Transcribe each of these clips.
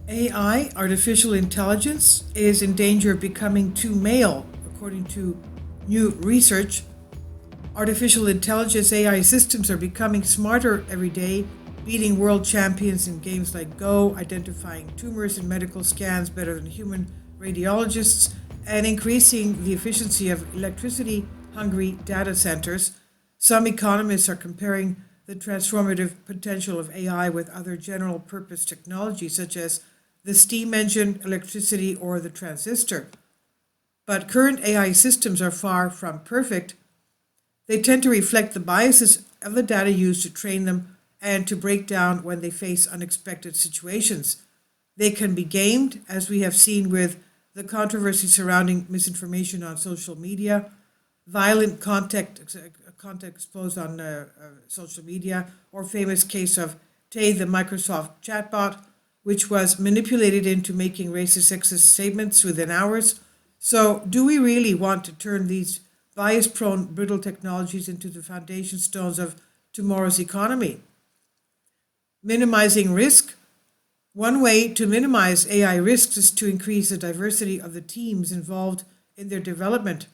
AI, artificial intelligence, is in danger of becoming too male, according to new research. Artificial intelligence AI systems are becoming smarter every day, beating world champions in games like Go, identifying tumors in medical scans better than human radiologists, and increasing the efficiency of electricity hungry data centers. Some economists are comparing the transformative potential of AI with other general purpose technologies such as the steam engine, electricity, or the transistor. But current AI systems are far from perfect. They tend to reflect the biases of the data used to train them and to break down when they face unexpected situations. They can be gamed, as we have seen with the controversy surrounding misinformation on social media, violent content exposed on social media, or famous case of Tay, the Microsoft chatbot, which was manipulated into making racist, sexist statements within hours. So, do we really want to turn these bias prone, brittle technologies into the foundation stones of tomorrow's economy? Minimizing risk. One way to minimize AI risks is to increase the diversity of the teams involved in their development.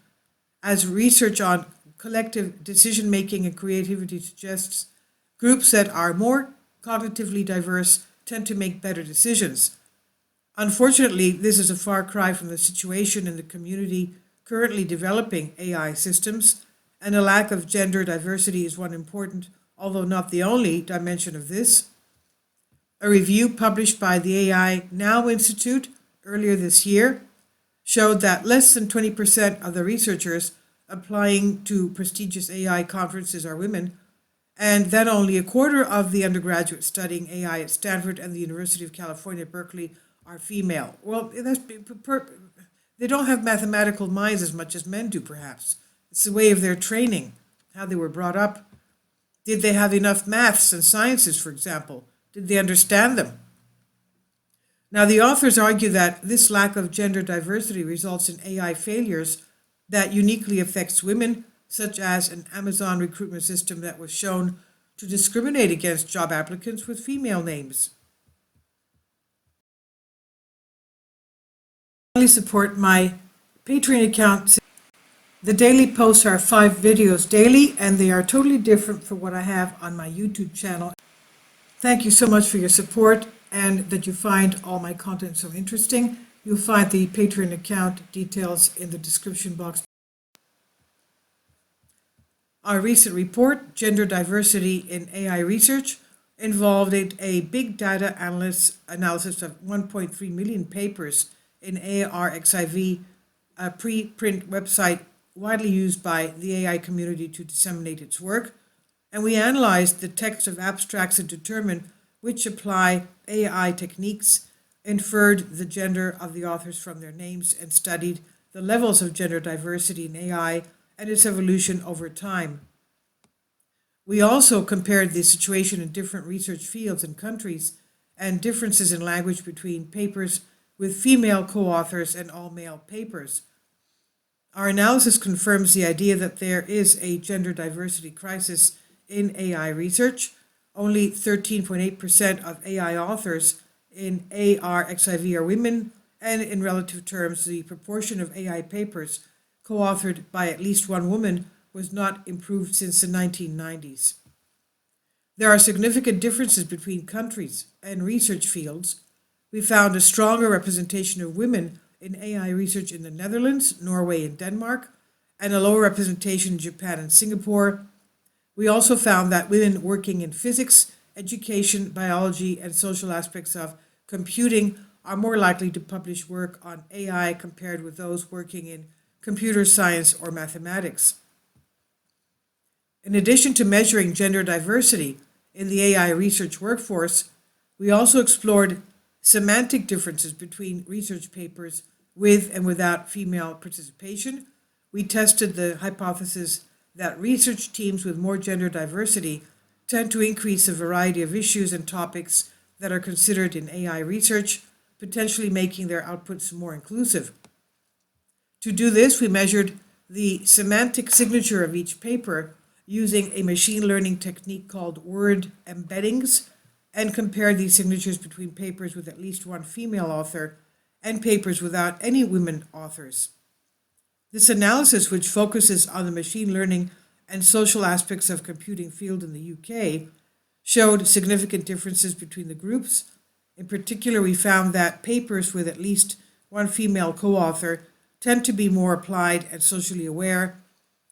As research on collective decision making and creativity suggests, groups that are more cognitively diverse tend to make better decisions. Unfortunately, this is a far cry from the situation in the community currently developing AI systems, and a lack of gender diversity is one important, although not the only, dimension of this. A review published by the AI Now Institute earlier this year showed that less than 20% of the researchers applying to prestigious AI conferences are women, and that only a quarter of the undergraduates studying AI at Stanford and the University of California, Berkeley, are female. Well, they don't have mathematical minds as much as men do, perhaps. It's the way of their training, how they were brought up. Did they have enough maths and sciences, for example? Did they understand them? Now, the authors argue that this lack of gender diversity results in AI failures that uniquely affects women, such as an Amazon recruitment system that was shown to discriminate against job applicants with female names. I support my Patreon account. The daily posts are 5 videos daily, and they are totally different from what I have on my YouTube channel. Thank you so much for your support and that you find all my content so interesting. You'll find the Patreon account details in the description box. Our recent report, Gender Diversity in AI Research, involved a big data analysis of 1.3 million papers in ARXIV, a preprint website widely used by the AI community to disseminate its work. And we analyzed the text of abstracts and determined which apply AI techniques, inferred the gender of the authors from their names, and studied the levels of gender diversity in AI and its evolution over time. We also compared the situation in different research fields and countries and differences in language between papers with female co-authors and all-male papers. Our analysis confirms the idea that there is a gender diversity crisis in AI research. Only 13.8% of AI authors in ARXIV are women, and in relative terms, the proportion of AI papers co-authored by at least one woman was not improved since the 1990s. There are significant differences between countries and research fields. We found a stronger representation of women in AI research in the Netherlands, Norway, and Denmark, and a lower representation in Japan and Singapore. We also found that women working in physics, education, biology, and social aspects of computing are more likely to publish work on AI compared with those working in computer science or mathematics. In addition to measuring gender diversity in the AI research workforce, we also explored semantic differences between research papers with and without female participation. We tested the hypothesis that research teams with more gender diversity tend to increase the variety of issues and topics that are considered in AI research, potentially making their outputs more inclusive. To do this, we measured the semantic signature of each paper using a machine learning technique called word embeddings. and compared these signatures between papers with at least one female author and papers without any women authors. This analysis, which focuses on the machine learning and social aspects of computing field in the UK, showed significant differences between the groups. In particular, we found that papers with at least one female co-author tend to be more applied and socially aware,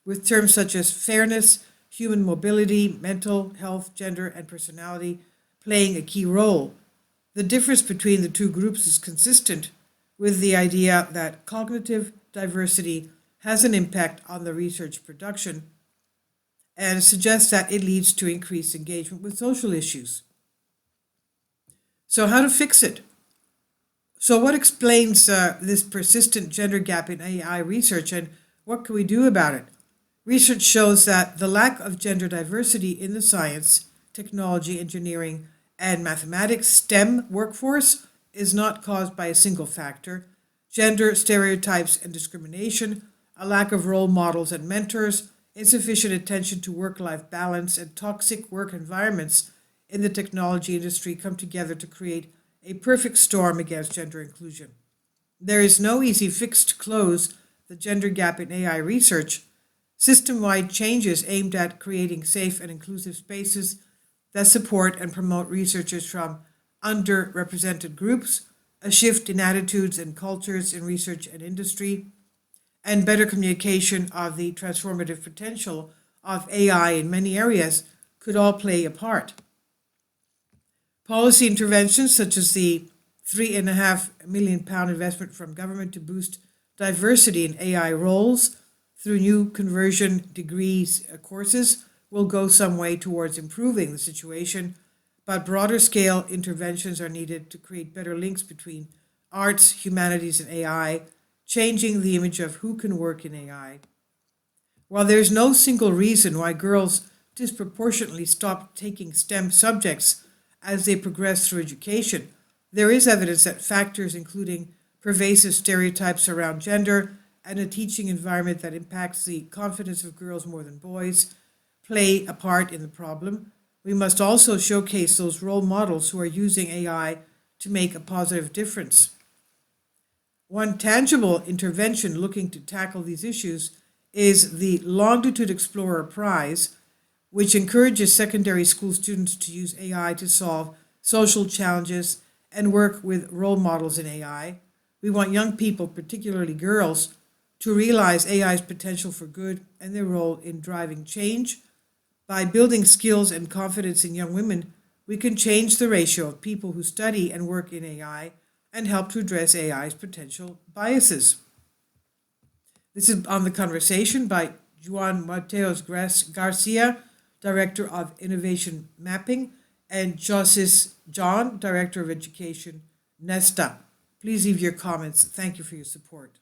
with terms such as fairness, human mobility, mental health, gender, and personality playing a key role. The difference between the two groups is consistent with the idea that cognitive diversity has an impact on the research production and suggests that it leads to increased engagement with social issues. So, how to fix it? So, what explains this persistent gender gap in AI research, and what can we do about it? Research shows that the lack of gender diversity in the science, technology, engineering, and mathematics STEM workforce is not caused by a single factor. Gender stereotypes and discrimination, a lack of role models and mentors, insufficient attention to work-life balance, and toxic work environments in the technology industry come together to create a perfect storm against gender inclusion. There is no easy fix to close the gender gap in AI research. System-wide changes aimed at creating safe and inclusive spaces that support and promote researchers from underrepresented groups, a shift in attitudes and cultures in research and industry, and better communication of the transformative potential of AI in many areas could all play a part. Policy interventions such as the £3.5 million investment from government to boost diversity in AI roles through new conversion degrees courses will go some way towards improving the situation, but broader scale interventions are needed to create better links between arts, humanities, and AI, changing the image of who can work in AI. While there's no single reason why girls disproportionately stop taking STEM subjects as they progress through education, there is evidence that factors including pervasive stereotypes around gender and a teaching environment that impacts the confidence of girls more than boys play a part in the problem. We must also showcase those role models who are using AI to make a positive difference. One tangible intervention looking to tackle these issues is the Longitude Explorer Prize, which encourages secondary school students to use AI to solve social challenges and work with role models in AI. We want young people, particularly girls, to realize AI's potential for good and their role in driving change. By building skills and confidence in young women, we can change the ratio of people who study and work in AI and help to address AI's potential biases. This is on the conversation by Juan Mateos Garcia, Director of Innovation Mapping, and Josis John, Director of Education, Nesta. Please leave your comments. Thank you for your support.